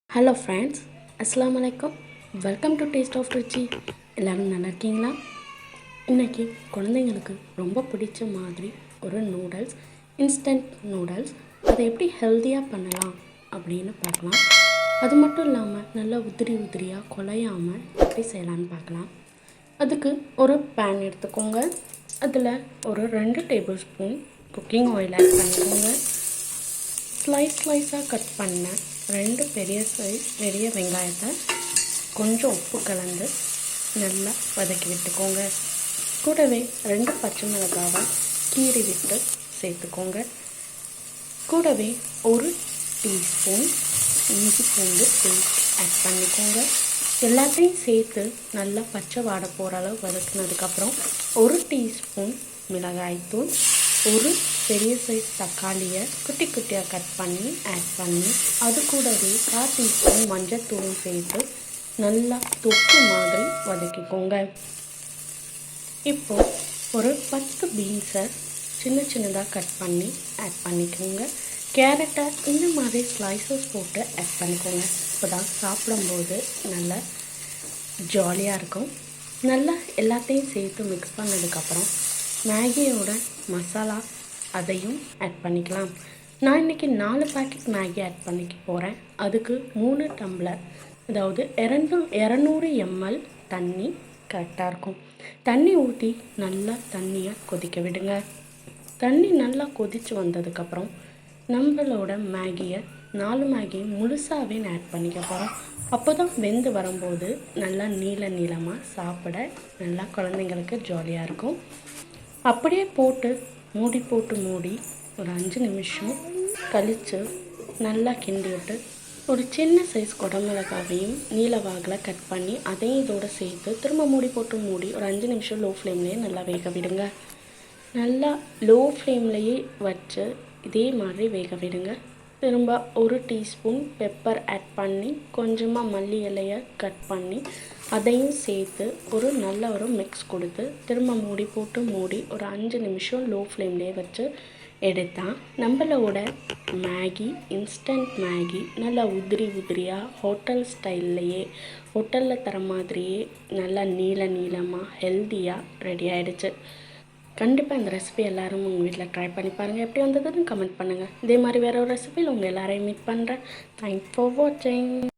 Hello friends, அஸ்ஸலாமு அலைக்கும். Welcome to taste of ருச்சி. எல்லோரும் நல்லா இருக்கீங்களா? இன்றைக்கி குழந்தைங்களுக்கு ரொம்ப பிடிச்ச மாதிரி ஒரு நூடுல்ஸ், இன்ஸ்டன்ட் நூடுல்ஸ், அதை எப்படி ஹெல்த்தியாக பண்ணலாம் அப்படின்னு பார்க்கலாம். அது மட்டும் இல்லாமல் நல்லா உதிரியாக குலையாமல் எப்படி செய்யலான்னு பார்க்கலாம். அதுக்கு ஒரு பேன் எடுத்துக்கோங்க. அதில் ஒரு 2 tablespoon cooking oil add பண்ணிக்கோங்க. ஸ்லைஸாக கட் பண்ண 2 பெரிய வெங்காயத்தை கொஞ்சம் உப்பு கலந்து நல்லா வதக்கி விட்டுக்கோங்க. கூடவே 2 பச்சை மிளகாவை கீறி விட்டு சேர்த்துக்கோங்க. கூடவே 1 டீஸ்பூன் இஞ்சி பூண்டு பேஸ்ட் ஆட் பண்ணிக்கோங்க. எல்லாத்தையும் சேர்த்து நல்லா பச்சை வாடை போகிற அளவு வதக்கினதுக்கப்புறம் 1 டீஸ்பூன் மிளகாய்த்தூள், ஒரு பெரிய சைஸ் தக்காளியை குட்டியாக கட் பண்ணி ஆட் பண்ணி அது கூடவே 1/4 டீஸ்பூன் மஞ்சத்தூளும் சேர்த்து நல்லா தொக்கு மாதிரி வதக்கிக்கோங்க. இப்போது ஒரு 10 பீன்ஸை சின்னதாக கட் பண்ணி ஆட் பண்ணிக்கோங்க. கேரட்டை இந்த மாதிரி ஸ்லைசஸ் போட்டு ஆட் பண்ணிக்கோங்க. இப்போ தான் சாப்பிடும்போது நல்லா ஜாலியாக இருக்கும். நல்லா எல்லாத்தையும் சேர்த்து மிக்ஸ் பண்ணதுக்கப்புறம் மேகியோட மசாலா அதையும் ஆட் பண்ணிக்கலாம். நான் இன்றைக்கி 4 பேக்கெட் மேகி ஆட் பண்ணிக்க போகிறேன். அதுக்கு 3 டம்ளர், அதாவது 200 ml தண்ணி கரெக்டாக இருக்கும். தண்ணி ஊற்றி நல்லா தண்ணியை கொதிக்க விடுங்க. தண்ணி நல்லா கொதித்து வந்ததுக்கப்புறம் நம்மளோட மேகியை 4 மேகியை முழுசாகவே ஆட் பண்ணிக்க போகிறோம். அப்போ தான் வெந்து வரும்போது நல்லா நீளமாக சாப்பிட நல்லா குழந்தைங்களுக்கு ஜாலியாக இருக்கும். அப்படியே போட்டு மூடி ஒரு 5 நிமிஷம் கழித்து நல்லா கிண்டி விட்டு ஒரு சின்ன சைஸ் குடமிளகாவையும் நீலவாகில் கட் பண்ணி அதையும் இதோடு சேர்த்து திரும்ப மூடி ஒரு 5 நிமிஷம் லோ ஃப்ளேம்லேயே நல்லா வேக விடுங்க. நல்லா லோ ஃப்ளேம்லேயே வச்சு இதே மாதிரி வேக விடுங்க. திரும்ப 1 டீஸ்பூன் பெப்பர் ஆட் பண்ணி கொஞ்சமாக மல்லி இலையை கட் பண்ணி அதையும் சேர்த்து நல்ல ஒரு மிக்ஸ் கொடுத்து திரும்ப மூடி ஒரு 5 நிமிஷம் லோ ஃப்ளேம்லேயே வச்சு எடுத்தால் நம்மளோட மேகி, இன்ஸ்டன்ட் மேகி நல்லா உதிரியாக ஹோட்டல் ஸ்டைல்லையே, ஹோட்டலில் தர மாதிரியே நல்லா நீளமாக ஹெல்த்தியாக ரெடி ஆகிடுச்சு. கண்டிப்பாக இந்த ரெசிபி எல்லோரும் உங்கள் வீட்டில் ட்ரை பண்ணி பாருங்கள். எப்படி வந்ததுன்னு கமெண்ட் பண்ணுங்கள். இதே மாதிரி வேறு ஒரு ரெசிபியில் உங்கள் எல்லோரையும் மீட் பண்ணுறேன். தேங்க்ஸ் ஃபார் வாட்சிங்.